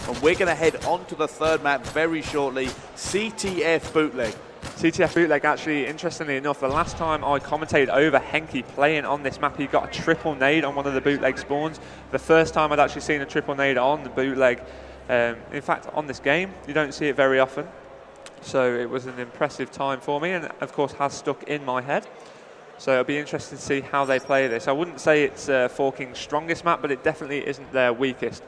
And we're going to head on to the third map very shortly, CTF Bootleg. CTF Bootleg, actually, interestingly enough, the last time I commentated over Henke playing on this map, he got a triple nade on one of the bootleg spawns. The first time I'd actually seen a triple nade on the bootleg. In fact, on this game, you don't see it very often. So it was an impressive time for me, and of course has stuck in my head. So it'll be interesting to see how they play this. I wouldn't say it's 4Kings' strongest map, but it definitely isn't their weakest.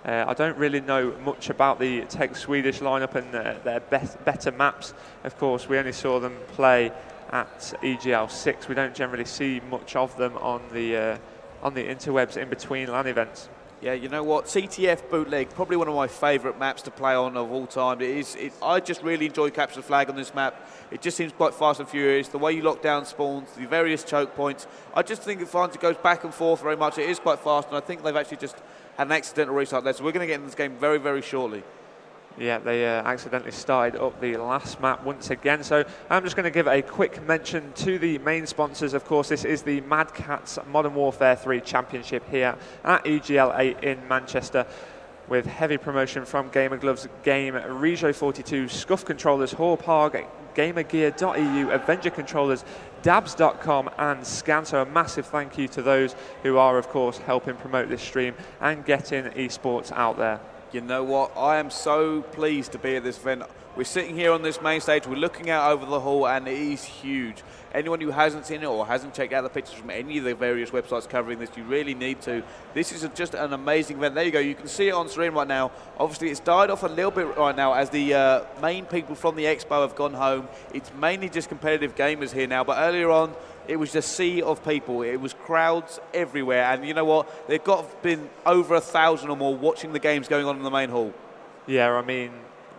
I don't really know much about the TEC Swedish lineup and their better maps. Of course, we only saw them play at EGL8. We don't generally see much of them on the interwebs in between LAN events. Yeah, you know what? CTF Bootleg, probably one of my favourite maps to play on of all time. I just really enjoy Capture the Flag on this map. It just seems quite fast and furious. The way you lock down spawns, the various choke points. I just think it goes back and forth very much. It is quite fast, and I think they've actually just had an accidental restart there. So we're going to get in this game very, very shortly. Yeah, they accidentally started up the last map once again. So I'm just going to give a quick mention to the main sponsors. Of course, this is the Madcatz Modern Warfare 3 Championship here at EGL8 in Manchester, with heavy promotion from Gamer Gloves, Game, Regio 42, Scuff Controllers, Hall Park, GamerGear.eu, Avenger Controllers, Dabs.com and Scan. So a massive thank you to those who are, of course, helping promote this stream and getting esports out there. You know what? I am so pleased to be at this event. We're sitting here on this main stage, we're looking out over the hall, and it is huge. Anyone who hasn't seen it or hasn't checked out the pictures from any of the various websites covering this, you really need to. This is just an amazing event. There you go, you can see it on screen right now. Obviously, it's died off a little bit right now as the main people from the expo have gone home. It's mainly just competitive gamers here now, but earlier on, it was a sea of people. It was crowds everywhere, and you know what? They've been over 1,000 or more watching the games going on in the main hall. Yeah, I mean,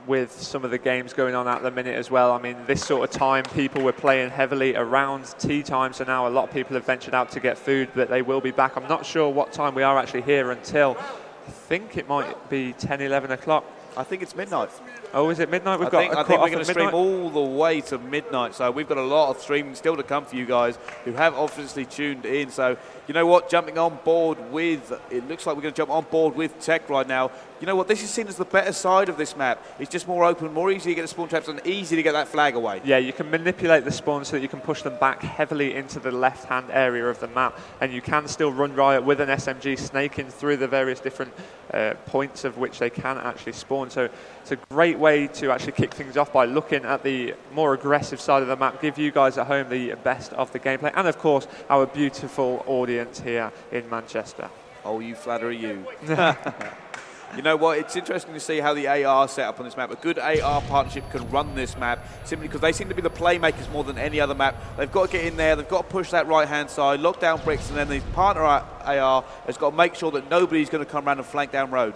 with some of the games going on at the minute as well. I mean, this sort of time, people were playing heavily around tea time, so now a lot of people have ventured out to get food, but they will be back. I'm not sure what time we are actually here until, I think it might be 10, 11 o'clock. I think it's midnight. Oh, is it midnight? I think we're going to stream all the way to midnight, so we've got a lot of streaming still to come for you guys who have obviously tuned in. So, you know what, jumping on board with, it looks like we're going to jump on board with TEC right now. You know what, this is seen as the better side of this map. It's just more open, more easy to get the spawn traps, and easy to get that flag away. Yeah, you can manipulate the spawns so that you can push them back heavily into the left-hand area of the map, and you can still run riot with an SMG snaking through the various different points of which they can actually spawn. So it's a great way to actually kick things off by looking at the more aggressive side of the map, give you guys at home the best of the gameplay, and of course our beautiful audience here in Manchester. Oh, you flatter you. You know what, it's interesting to see how the AR set up on this map. A good AR partnership can run this map simply because they seem to be the playmakers more than any other map. They've got to get in there, they've got to push that right-hand side, lock down bricks, and then the partner AR has got to make sure that nobody's going to come around and flank down road.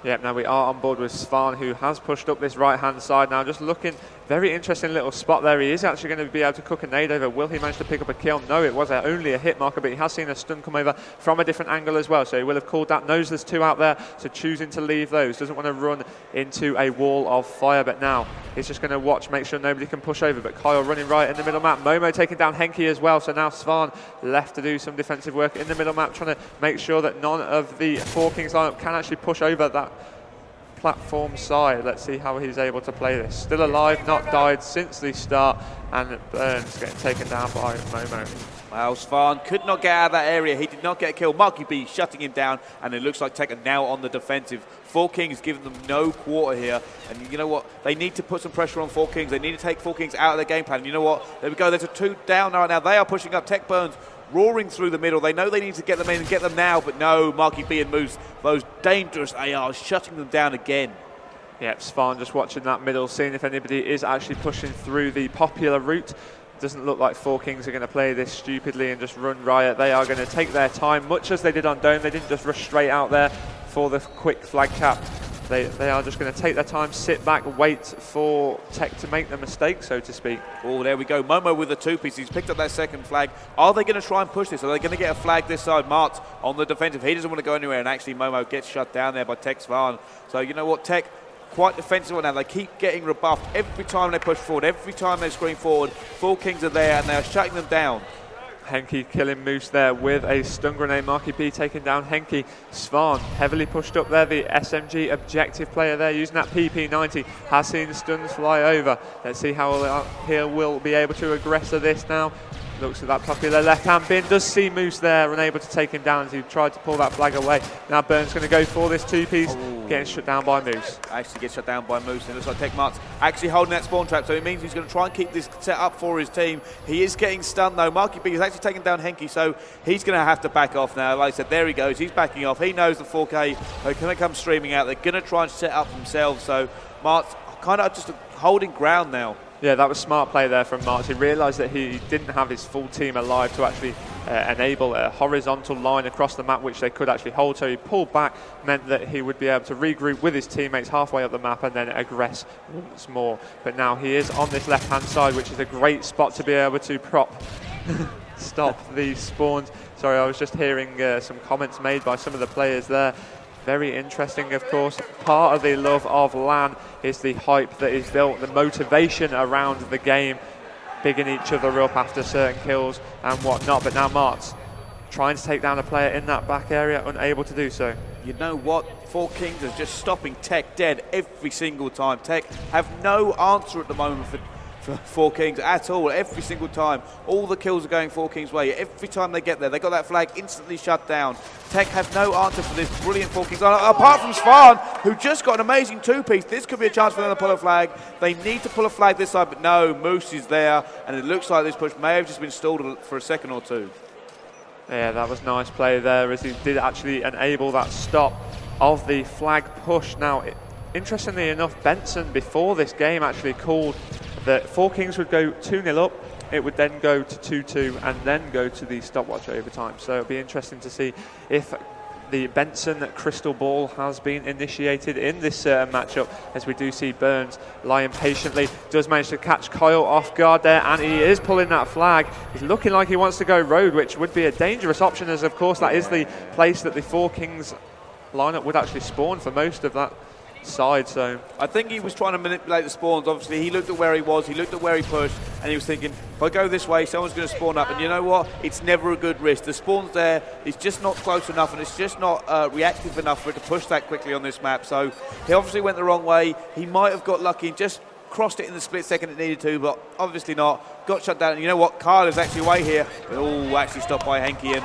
Yep, now we are on board with Svan, who has pushed up this right-hand side now, just looking, very interesting little spot there. He is actually going to be able to cook a nade over. Will he manage to pick up a kill? No, it was only a hit marker, but he has seen a stun come over from a different angle as well, so he will have called that. Knows there's two out there, so choosing to leave those. Doesn't want to run into a wall of fire, but now he's just going to watch, make sure nobody can push over, but Kyle running right in the middle map. Momo taking down Henke as well, so now Svan left to do some defensive work in the middle map, trying to make sure that none of the 4Kings lineup can actually push over that platform side. Let's see how he's able to play this. Still alive, not died since the start, and Burns getting taken down by Momo. Well, Svan could not get out of that area. He did not get a kill. Marky B shutting him down, and it looks like TEC are now on the defensive. 4Kings giving them no quarter here, and you know what? They need to put some pressure on 4Kings. They need to take 4Kings out of their game plan. You know what? There we go. There's a two down right now. They are pushing up. TEC Burns roaring through the middle. They know they need to get them in and get them now, but no, Marky B and Moose, those dangerous ARs, shutting them down again. Yep, Svan just watching that middle, seeing if anybody is actually pushing through the popular route. Doesn't look like 4Kings are going to play this stupidly and just run riot. They are going to take their time, much as they did on Dome. They didn't just rush straight out there for the quick flag cap. They are just going to take their time, sit back, wait for TEC to make the mistake, so to speak. Oh, there we go. Momo with the two-piece. He's picked up that second flag. Are they going to try and push this? Are they going to get a flag this side? Mart's on the defensive. He doesn't want to go anywhere, and actually Momo gets shut down there by TEC Svan. So you know what, TEC, quite defensive right now. They keep getting rebuffed every time they push forward, every time they screen forward. 4Kings are there, and they are shutting them down. Henke killing Moose there with a stun grenade. Marky B taking down Henke. Svan heavily pushed up there, the SMG objective player there using that PP90. Has seen stuns fly over. Let's see how he will be able to aggressor this now. Looks at that popular left-hand bin, does see Moose there, unable to take him down as he tried to pull that flag away. Now Burns going to go for this two-piece, getting shut down by Moose. Actually gets shut down by Moose, and it looks like TEC.Mark's actually holding that spawn trap, so it means he's going to try and keep this set up for his team. He is getting stunned though. Marky B is actually taking down Henke, so he's going to have to back off now. Like I said, there he goes, he's backing off. He knows the 4K are going to come streaming out. They're going to try and set up themselves, so Mark's kind of just holding ground now. Yeah, that was smart play there from Marks. He realised that he didn't have his full team alive to actually enable a horizontal line across the map which they could actually hold. So he pulled back, meant that he would be able to regroup with his teammates halfway up the map and then aggress once more. But now he is on this left-hand side, which is a great spot to be able to stop these spawns. Sorry, I was just hearing some comments made by some of the players there. Very interesting, of course. Part of the love of LAN is the hype that is built, the motivation around the game, bigging each other up after certain kills and whatnot. But now Martz trying to take down a player in that back area, unable to do so. You know what? 4Kings is just stopping TEC dead every single time. TEC have no answer at the moment for 4Kings at all. Every single time, all the kills are going 4Kings' way. Every time they get there, they got that flag instantly shut down. TEC have no answer for this brilliant 4Kings, apart from Svan, who just got an amazing two-piece. This could be a chance for them to pull a flag. They need to pull a flag this side, but no, Moose is there, and it looks like this push may have just been stalled for a second or two. Yeah, that was nice play there, as he did actually enable that stop of the flag push. Now, interestingly enough, Benson before this game actually called that 4Kings would go 2-0 up, it would then go to 2-2 and then go to the stopwatch overtime. So it'll be interesting to see if the Benson crystal ball has been initiated in this matchup, as we do see Burns lying patiently, does manage to catch Kyle off guard there, and he is pulling that flag. He's looking like he wants to go road, which would be a dangerous option, as of course that is the place that the 4Kings lineup would actually spawn for most of that side. So I think he was trying to manipulate the spawns. Obviously he looked at where he was, he looked at where he pushed, and he was thinking, if I go this way, someone's going to spawn up, and you know what, it's never a good risk. The spawn's there, it's just not close enough, and it's just not reactive enough for it to push that quickly on this map. So he obviously went the wrong way. He might have got lucky and just crossed it in the split second it needed to, but obviously not. Got shut down, and you know what, Kyle is actually away here, but actually stopped by Henke, and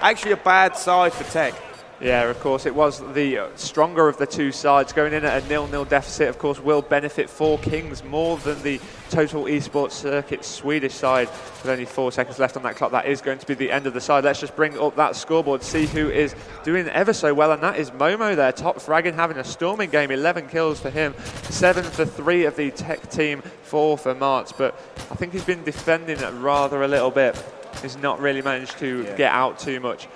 actually a bad side for TEC. Yeah, of course, it was the stronger of the two sides. Going in at a 0-0 deficit, of course, will benefit 4Kings more than the total esports circuit Swedish side. With only 4 seconds left on that clock, that is going to be the end of the side. Let's just bring up that scoreboard, see who is doing ever so well, and that is Momo there, top fragging, having a storming game, 11 kills for him, 7 for 3 of the TEC team, 4 for Martz. But I think he's been defending it rather a little bit. He's not really managed to get out too much.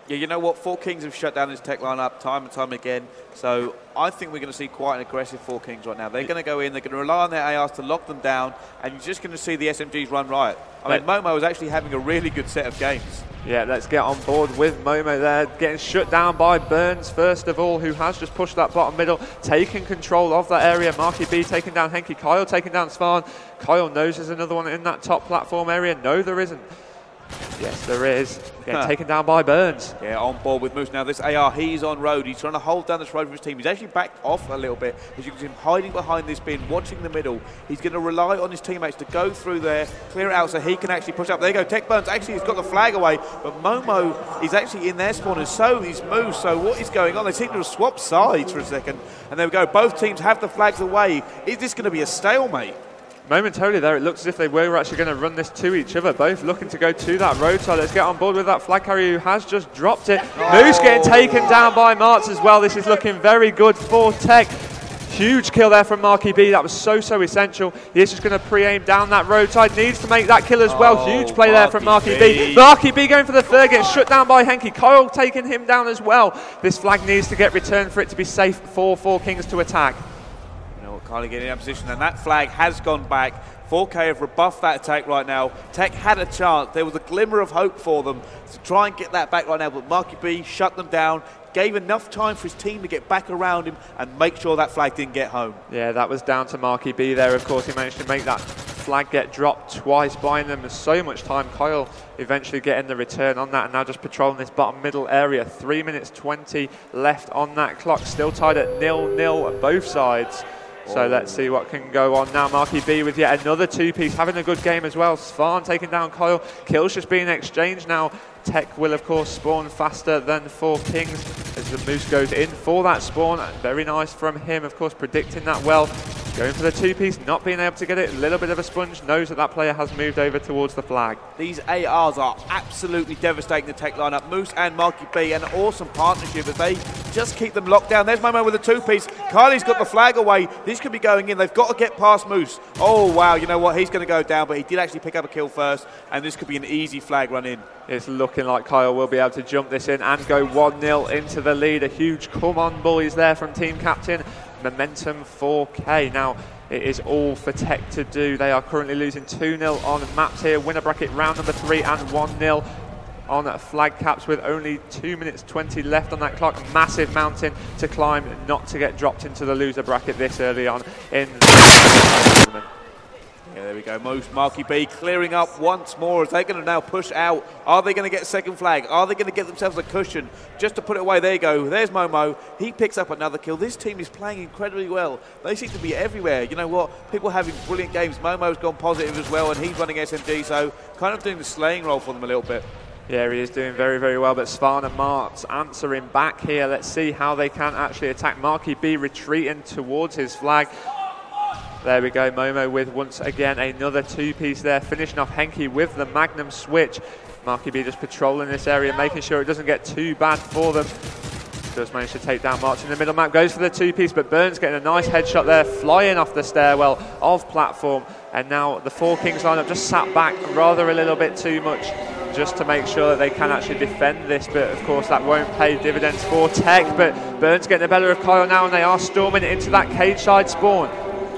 Yeah, you know what? 4Kings have shut down this TEC lineup time and time again. So I think we're going to see quite an aggressive 4Kings right now. They're going to go in, they're going to rely on their ARs to lock them down, and you're just going to see the SMGs run riot. I mean, Momo is actually having a really good set of games. Yeah, let's get on board with Momo there, getting shut down by Burns, first of all, who has just pushed that bottom middle, taking control of that area. Marky B taking down Henke, Kyle taking down Svan. Kyle knows there's another one in that top platform area. No, there isn't. Yes, there is. Taken down by Burns. Yeah, on board with Moose. Now this AR, he's on road. He's trying to hold down this road for his team. He's actually backed off a little bit. As you can see him hiding behind this bin, watching the middle. He's going to rely on his teammates to go through there, clear it out so he can actually push up. There you go. TEC Burns actually has got the flag away, but Momo is actually in their spawn, and so is Moose. So what is going on? They seem to have swapped sides for a second. And there we go. Both teams have the flags away. Is this going to be a stalemate? Momentarily there, it looks as if they were actually going to run this to each other, both looking to go to that roadside. Let's get on board with that flag carrier who has just dropped it. Moose getting taken down by Martz as well. This is looking very good for TEC. Huge kill there from Marky B. That was so essential. He is just going to pre-aim down that roadside. Needs to make that kill as well. Huge play there from Marky B. Marky B going for the third, getting shut down by Henke. Kyle taking him down as well. This flag needs to get returned for it to be safe for 4Kings to attack. Kyle getting in that position, and that flag has gone back. 4K have rebuffed that attack right now. TEC had a chance. There was a glimmer of hope for them to try and get that back right now, but Marky B shut them down, gave enough time for his team to get back around him and make sure that flag didn't get home. Yeah, that was down to Marky B there. Of course, he managed to make that flag get dropped twice, buying them so much time. Kyle eventually getting the return on that, and now just patrolling this bottom middle area. 3 minutes 20 left on that clock, still tied at 0-0 at both sides. So let's see what can go on now. Marky B with yet another two-piece, having a good game as well. Svan taking down Kyle. Kills just being exchanged now. TEC will, of course, spawn faster than 4Kings as the Moose goes in for that spawn. Very nice from him, of course, predicting that well. Going for the two-piece, not being able to get it. A little bit of a sponge, knows that that player has moved over towards the flag. These ARs are absolutely devastating the TEC lineup. Moose and Marky B, an awesome partnership as they just keep them locked down. There's Momo with a two-piece. Kylie's got the flag away. This could be going in. They've got to get past Moose. Oh, wow, you know what? He's going to go down, but he did actually pick up a kill first, and this could be an easy flag run in. It's looking like Kyle will be able to jump this in and go 1-0 into the lead. A huge come on boys there from team captain. Momentum 4K. Now, it is all for TEC to do. They are currently losing 2-0 on maps here. Winner bracket round number 3 and 1-0 on flag caps with only 2 minutes 20 left on that clock. Massive mountain to climb, not to get dropped into the loser bracket this early on in the tournament. Yeah, there we go. Moose, Marky B clearing up once more. Are they going to now push out? Are they going to get second flag? Are they going to get themselves a cushion just to put it away? There you go. There's Momo. He picks up another kill. This team is playing incredibly well. They seem to be everywhere. You know what? People having brilliant games. Momo's gone positive as well, and he's running SMG, so kind of doing the slaying role for them a little bit. Yeah, he is doing very, very well, but Svan and Mart's answering back here. Let's see how they can actually attack. Marky B retreating towards his flag. There we go, Momo with once again another two-piece there, finishing off Henke with the Magnum switch. Marky B just patrolling this area, making sure it doesn't get too bad for them. Does manage to take down March in the middle map, goes for the two-piece, but Burns getting a nice headshot there, flying off the stairwell of platform. And now the 4Kings lineup just sat back rather a little bit too much, just to make sure that they can actually defend this, but of course that won't pay dividends for TEC. But Burns getting the better of Kyle now, and they are storming into that cage side spawn.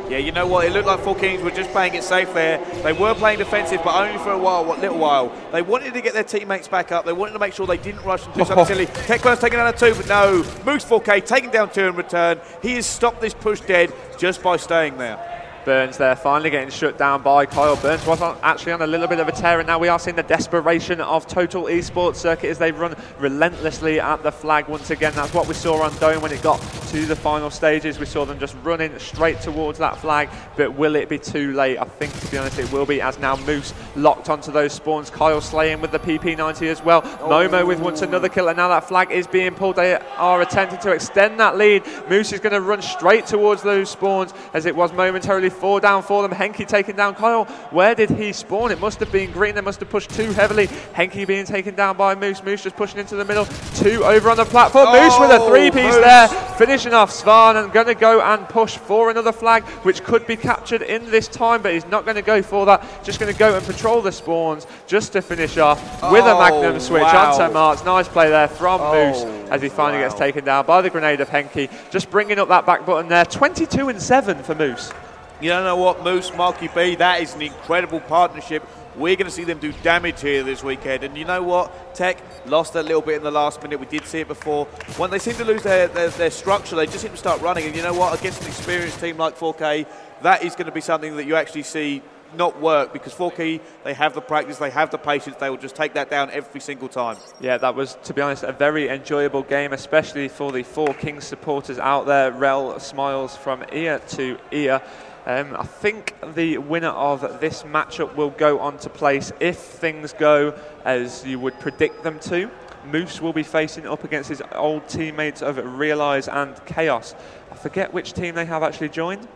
Yeah, you know what? It looked like 4Kings were just playing it safe there. They were playing defensive, but only for a little while. They wanted to get their teammates back up. They wanted to make sure they didn't rush and do something silly. TEC taking down a 2, but no. Moose 4K taking down 2 in return. He has stopped this push dead just by staying there. Burns there finally getting shut down by Kyle. Burns was actually on a little bit of a tear, and now we are seeing the desperation of Total Esports Circuit as they run relentlessly at the flag once again. That's what we saw on Dome when it got to the final stages. We saw them just running straight towards that flag, but will it be too late? I think, to be honest, it will be, as now Moose locked onto those spawns. Kyle slaying with the PP90 as well. Momo with once another kill, and now that flag is being pulled. They are attempting to extend that lead. Moose is going to run straight towards those spawns, as it was momentarily 4 down for them. Henke taking down Kyle. Where did he spawn? It must have been green. They must have pushed too heavily. Henke being taken down by Moose. Moose just pushing into the middle. 2 over on the platform. Moose with a 3-piece there. Finishing off Svan, and going to go and push for another flag, which could be captured in this time, but he's not going to go for that. Just going to go and patrol the spawns just to finish off with a Magnum switch onto Martz. Nice play there from Moose as he finally gets taken down by the grenade of Henke. Just bringing up that back button there. 22 and 7 for Moose. You don't know what, Moose, Marky B, that is an incredible partnership. We're going to see them do damage here this weekend. And you know what? TEC lost a little bit in the last minute. We did see it before. When they seem to lose their structure, they just seem to start running. And you know what? Against an experienced team like 4K, that is going to be something that you actually see not work, because 4K, they have the practice, they have the patience, they will just take that down every single time. Yeah, that was, to be honest, a very enjoyable game, especially for the 4Kings supporters out there. Rel smiles from ear to ear. I think the winner of this matchup will go on to place if things go as you would predict them to. Moose will be facing up against his old teammates of Realize and Chaos. I forget which team they have actually joined.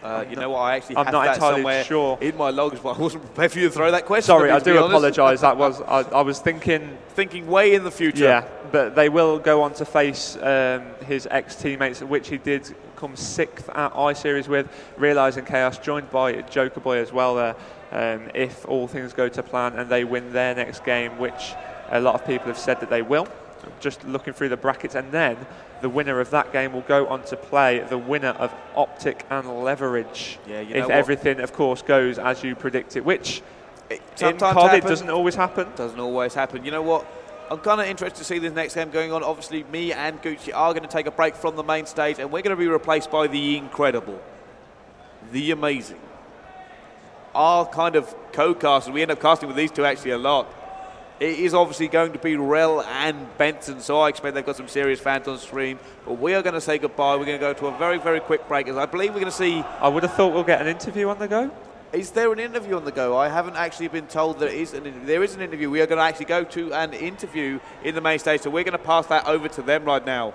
You know what, I actually I'm have not that entirely somewhere sure in my logs, but I wasn't prepared for you to throw that question. Sorry, I do apologise. That was I was thinking way in the future. Yeah, but they will go on to face his ex-teammates, which he did come 6th at I-Series with, Realising Chaos, joined by Joker Boy as well there, if all things go to plan and they win their next game, which a lot of people have said that they will. Just looking through the brackets, and then the winner of that game will go on to play the winner of Optic and Leverage. Yeah, you know if everything, of course, goes as you predict it, which in COD it doesn't always happen. Doesn't always happen. You know what? I'm kind of interested to see this next game going on. Obviously, me and Gucci are going to take a break from the main stage, and we're going to be replaced by the incredible, the amazing, our kind of co-casters, we end up casting with these two actually a lot. It is obviously going to be Rel and Benson, so I expect they've got some serious fans on stream. But we are going to say goodbye. We're going to go to a very, very quick break, as I believe we're going to see... I would have thought we'll get an interview on the go. Is there an interview on the go? I haven't actually been told there is an interview. We are going to actually go to an interview in the main stage, so we're going to pass that over to them right now.